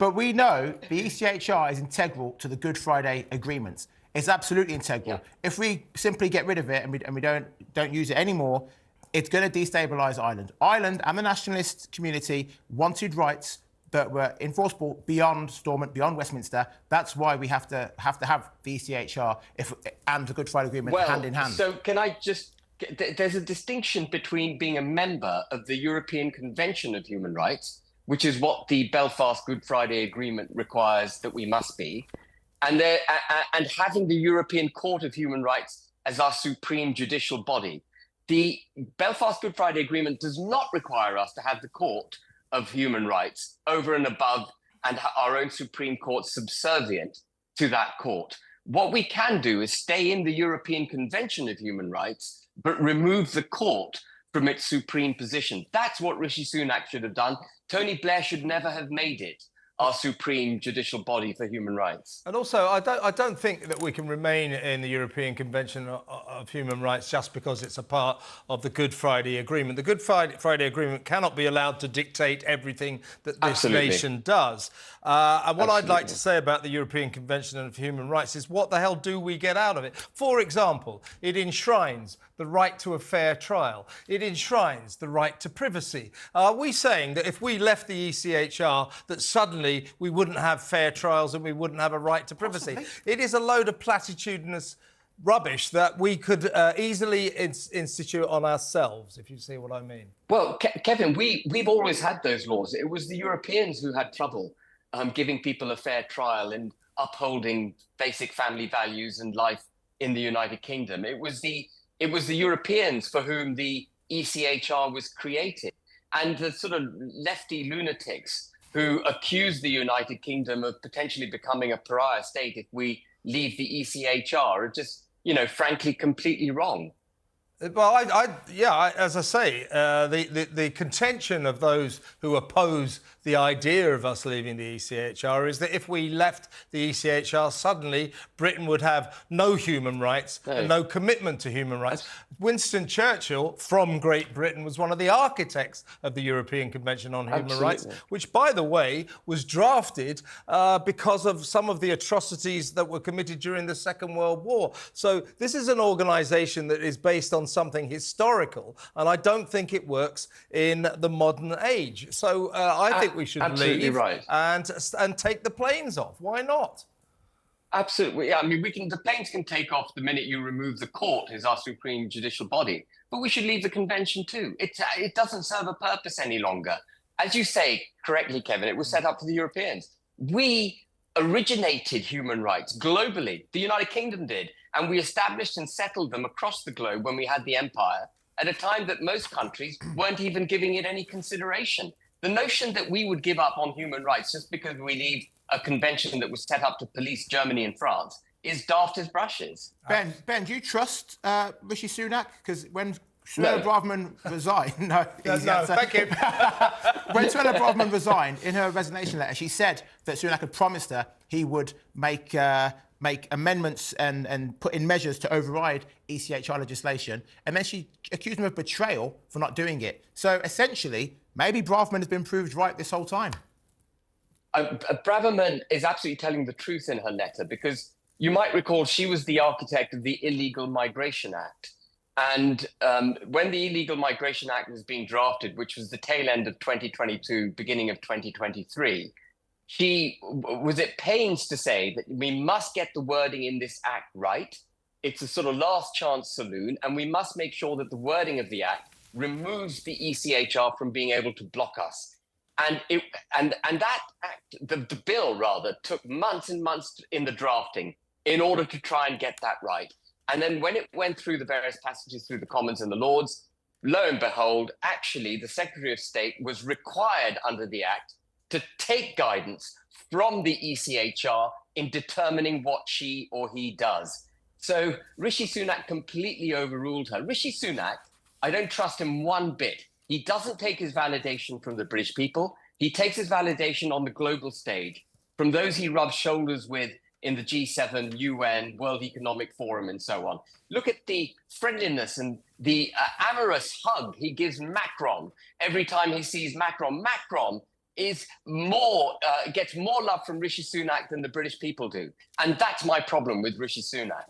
But we know the ECHR is integral to the Good Friday agreements. It's absolutely integral. Yeah. If we simply get rid of it and we don't use it anymore, it's going to destabilise Ireland. Ireland and the nationalist community wanted rights that were enforceable beyond Stormont, beyond Westminster. That's why we have to have the ECHR and the Good Friday Agreement hand in hand. So can I just... There's a distinction between being a member of the European Convention of Human Rights, which is what the Belfast Good Friday Agreement requires that we must be, and having the European Court of Human Rights as our supreme judicial body. The Belfast Good Friday Agreement does not require us to have the Court of Human Rights over and above and our own Supreme Court subservient to that court. What we can do is stay in the European Convention of Human Rights, but remove the court from its supreme position. That's what Rishi Sunak should have done. Tony Blair should never have made it our supreme judicial body for human rights. And also, I don't think that we can remain in the European Convention of Human Rights just because it's a part of the Good Friday Agreement. The Good Friday Agreement cannot be allowed to dictate everything that this nation does. And what I'd like to say about the European Convention of Human Rights is what the hell do we get out of it? For example, it enshrines the right to a fair trial. It enshrines the right to privacy. Are we saying that if we left the ECHR that suddenly we wouldn't have fair trials and we wouldn't have a right to privacy? It is a load of platitudinous rubbish that we could easily institute on ourselves, if you see what I mean. Well, Kevin, we've always had those laws. It was the Europeans who had trouble giving people a fair trial and upholding basic family values and life in the United Kingdom. It was the Europeans for whom the ECHR was created, and the sort of lefty lunatics who accuse the United Kingdom of potentially becoming a pariah state if we leave the ECHR are just, frankly, completely wrong. Well, as I say, the contention of those who oppose the idea of us leaving the ECHR is that if we left the ECHR, suddenly Britain would have no human rights and no commitment to human rights. Winston Churchill, from Great Britain, was one of the architects of the European Convention on Human Rights, which, by the way, was drafted because of some of the atrocities that were committed during the Second World War. So this is an organisation that is based on something historical, and I don't think it works in the modern age. So I think we should leave and take the planes off. Why not? Absolutely. Yeah, I mean, the planes can take off the minute you remove the court as our supreme judicial body, but we should leave the convention too. It doesn't serve a purpose any longer. As you say correctly, Kevin, it was set up for the Europeans. We originated human rights globally. The United Kingdom did. And we established and settled them across the globe when we had the empire at a time that most countries weren't even giving it any consideration. The notion that we would give up on human rights just because we leave a convention that was set up to police Germany and France is daft as brushes. Ben, do you trust Rishi Sunak? Because when Suella Braverman resigned... No, thank you. When Suella Braverman resigned, in her resignation letter, she said that Sunak had promised her he would make amendments and put in measures to override ECHR legislation, and then she accused him of betrayal for not doing it. So essentially, maybe Braverman has been proved right this whole time. Braverman is absolutely telling the truth in her letter, because you might recall she was the architect of the Illegal Migration Act. And when the Illegal Migration Act was being drafted, which was the tail end of 2022, beginning of 2023, she was at pains to say that we must get the wording in this act right. It's a sort of last chance saloon, and we must make sure that the wording of the act removes the ECHR from being able to block us. And that act, the bill rather, took months and months in the drafting in order to try and get that right. And then when it went through the various passages through the Commons and the Lords, lo and behold, actually the Secretary of State was required under the act to take guidance from the ECHR in determining what she or he does. So Rishi Sunak completely overruled her. Rishi Sunak, I don't trust him one bit. He doesn't take his validation from the British people. He takes his validation on the global stage from those he rubs shoulders with in the G7, UN, World Economic Forum, and so on. Look at the friendliness and the amorous hug he gives Macron every time he sees Macron. Macron is more gets more love from Rishi Sunak than the British people do, and that's my problem with Rishi Sunak.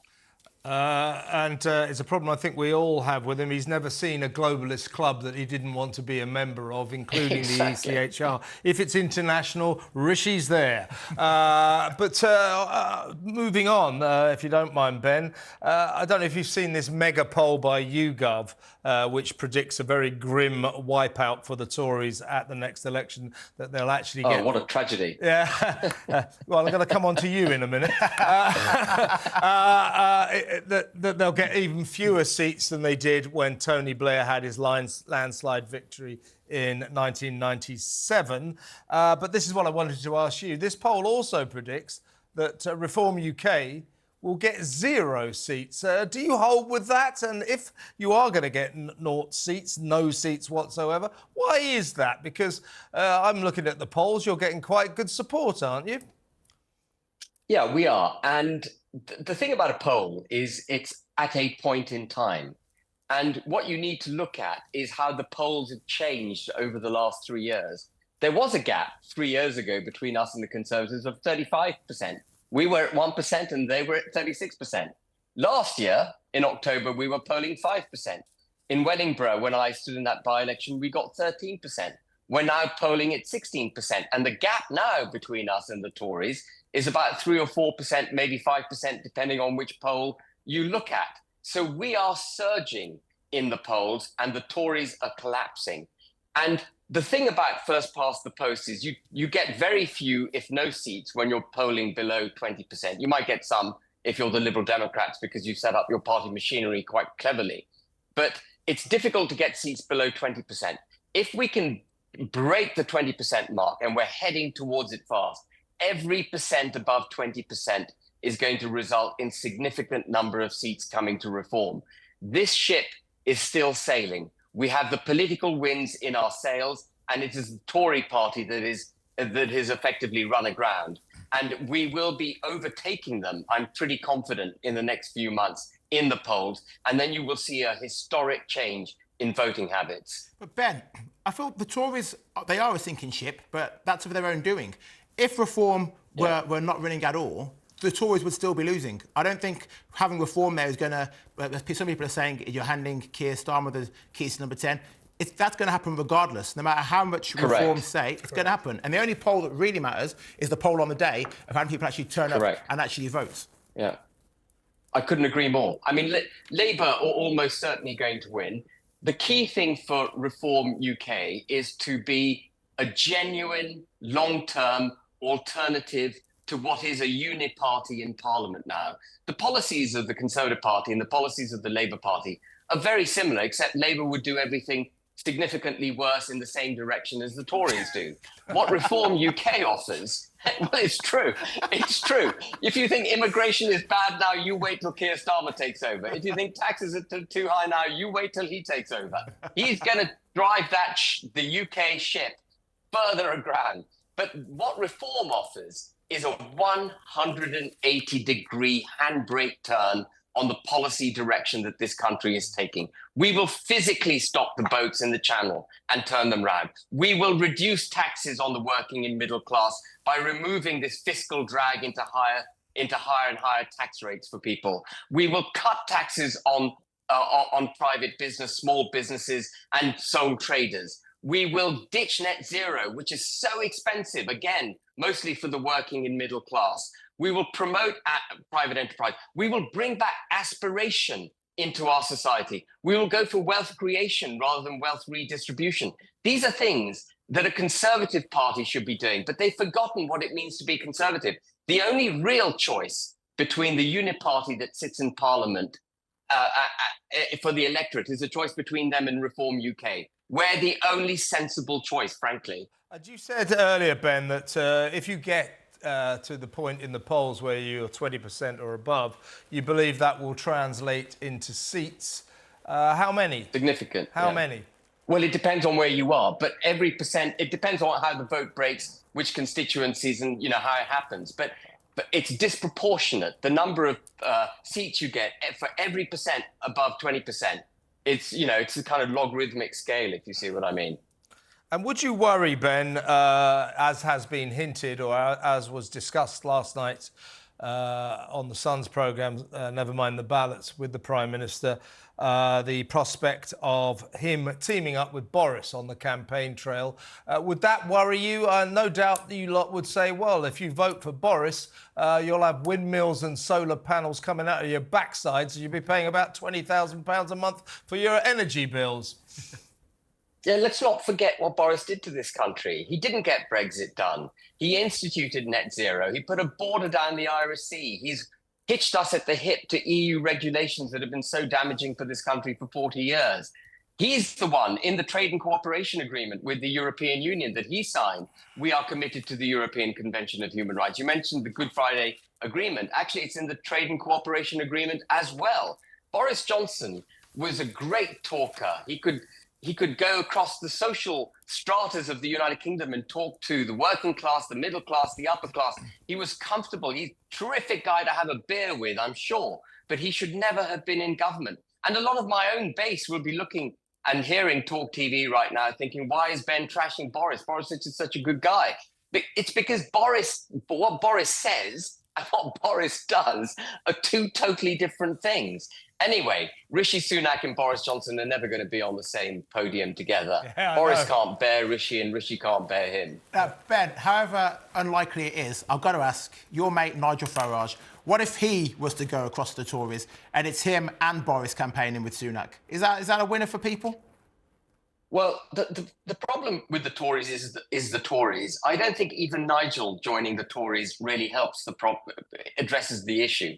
It's a problem I think we all have with him. He's never seen a globalist club that he didn't want to be a member of, including Exactly. the ECHR. If it's international, Rishi's there. Moving on, if you don't mind, Ben, I don't know if you've seen this mega poll by YouGov, which predicts a very grim wipeout for the Tories at the next election, that they'll actually get... Oh, what a tragedy. Yeah. Well, I'm going to come on to you in a minute. That they'll get even fewer seats than they did when Tony Blair had his landslide victory in 1997. But this is what I wanted to ask you. This poll also predicts that Reform UK will get 0 seats. Do you hold with that? And if you are going to get 0 seats, no seats whatsoever, why is that? Because I'm looking at the polls, you're getting quite good support, aren't you? Yeah, we are. And the thing about a poll is it's at a point in time. And what you need to look at is how the polls have changed over the last 3 years. There was a gap 3 years ago between us and the Conservatives of 35%. We were at 1% and they were at 36%. Last year, in October, we were polling 5%. In Wellingborough, when I stood in that by-election, we got 13%. We're now polling at 16%. And the gap now between us and the Tories is about 3 or 4%, maybe 5%, depending on which poll you look at. So we are surging in the polls and the Tories are collapsing. And the thing about first past the post is you get very few, if no seats, when you're polling below 20%. You might get some if you're the Liberal Democrats because you set up your party machinery quite cleverly. But it's difficult to get seats below 20%. If we can break the 20% mark, and we're heading towards it fast, every percent above 20% is going to result in significant number of seats coming to Reform. This ship is still sailing. We have the political winds in our sails, and it is the Tory party that has effectively run aground. And we will be overtaking them, I'm pretty confident, in the next few months in the polls. And then you will see a historic change in voting habits. But Ben, I feel the Tories, they are a sinking ship, but that's of their own doing. If Reform were not running at all, the Tories would still be losing. I don't think having Reform there is going to... Some people are saying you're handing Keir Starmer the keys to number 10. That's going to happen regardless. No matter how much Reform say, it's going to happen. And the only poll that really matters is the poll on the day of how many people actually turn up and actually vote. Yeah. I couldn't agree more. I mean, Labour are almost certainly going to win. The key thing for Reform UK is to be a genuine, long-term alternative to what is a uniparty in Parliament now. The policies of the Conservative Party and the policies of the Labour Party are very similar, except Labour would do everything significantly worse in the same direction as the Tories do. What Reform UK offers, well, it's true. It's true. If you think immigration is bad now, you wait till Keir Starmer takes over. If you think taxes are too high now, you wait till he takes over. He's going to drive that the UK ship further aground. But what Reform offers is a 180-degree handbrake turn on the policy direction that this country is taking. We will physically stop the boats in the Channel and turn them round. We will reduce taxes on the working and middle class by removing this fiscal drag into higher and higher tax rates for people. We will cut taxes on private business, small businesses, and sole traders. We will ditch net zero, which is so expensive, again, mostly for the working and middle class. We will promote private enterprise. We will bring back aspiration into our society. We will go for wealth creation rather than wealth redistribution. These are things that a Conservative party should be doing, but they've forgotten what it means to be Conservative. The only real choice between the uniparty that sits in Parliament for the electorate is a choice between them and Reform UK. We're the only sensible choice, frankly. And you said earlier, Ben, that if you get to the point in the polls where you're 20% or above, you believe that will translate into seats. How many? Significant. How many? Well, it depends on where you are, but every percent, it depends on how the vote breaks, which constituencies and, how it happens. But it's disproportionate. The number of seats you get for every percent above 20%. It's a kind of logarithmic scale, if you see what I mean. And would you worry, Ben, as has been hinted or as was discussed last night on the Sun's programme, never mind the ballots with the Prime Minister, the prospect of him teaming up with Boris on the campaign trail. Would that worry you? No doubt you lot would say, well, if you vote for Boris, you'll have windmills and solar panels coming out of your backside, so you'll be paying about £20,000 a month for your energy bills. Yeah, let's not forget what Boris did to this country. He didn't get Brexit done. He instituted net zero. He put a border down the Irish Sea. He's hitched us at the hip to EU regulations that have been so damaging for this country for 40 years. He's the one in the trade and cooperation agreement with the European Union that he signed. We are committed to the European Convention of Human Rights. You mentioned the Good Friday Agreement. Actually, it's in the trade and cooperation agreement as well. Boris Johnson was a great talker. He could go across the social stratas of the United Kingdom and talk to the working class, the middle class, the upper class. He was comfortable. He's a terrific guy to have a beer with, I'm sure, but he should never have been in government. And a lot of my own base will be looking and hearing TalkTV right now thinking, why is Ben trashing Boris? Boris is such a good guy. But it's because what Boris says and what Boris does are two totally different things. Anyway, Rishi Sunak and Boris Johnson are never going to be on the same podium together. Yeah, Boris can't bear Rishi and Rishi can't bear him. Ben, however unlikely it is, I've got to ask your mate Nigel Farage, what if he was to go across the Tories and it's him and Boris campaigning with Sunak? Is that a winner for people? Well, the problem with the Tories is the Tories. I don't think even Nigel joining the Tories really helps addresses the issue.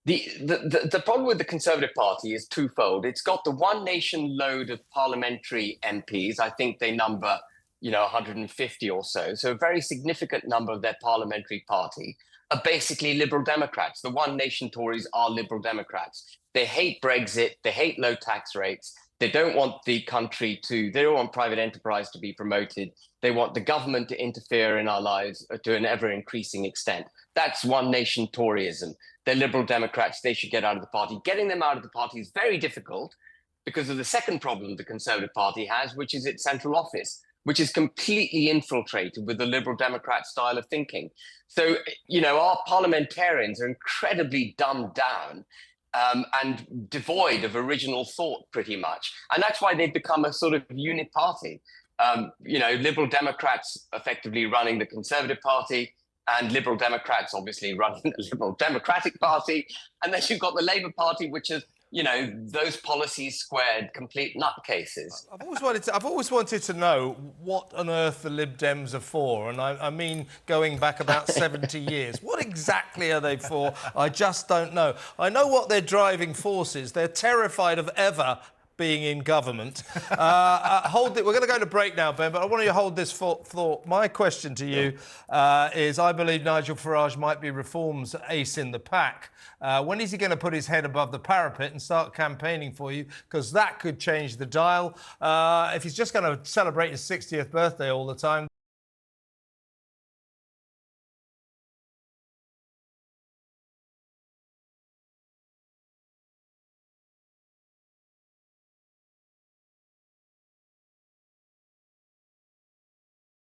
The problem with the Conservative Party is twofold. It's got the one nation load of parliamentary MPs. I think they number, 150 or so. So a very significant number of their parliamentary party are basically Liberal Democrats. The one nation Tories are Liberal Democrats. They hate Brexit. They hate low tax rates. They don't want they don't want private enterprise to be promoted. They want the government to interfere in our lives to an ever increasing extent. That's one nation Toryism. They're Liberal Democrats. They should get out of the party. Getting them out of the party is very difficult because of the second problem the Conservative Party has, which is its central office, which is completely infiltrated with the Liberal Democrat style of thinking. So, our parliamentarians are incredibly dumbed down and devoid of original thought, pretty much. And that's why they've become a sort of unit party. Liberal Democrats effectively running the Conservative Party, and Liberal Democrats obviously running the Liberal Democratic Party. And then you've got the Labour Party, which is, those policies squared, complete nutcases. I've always wanted to know what on earth the Lib Dems are for. And I mean, going back about 70 years. What exactly are they for? I just don't know. I know what their driving force is. They're terrified of ever being in government. We're going to go to break now, Ben, but I want you to hold this thought. My question to you is, I believe Nigel Farage might be reform's ace in the pack. When is he going to put his head above the parapet and start campaigning for you? Because that could change the dial. If he's just going to celebrate his 60th birthday all the time,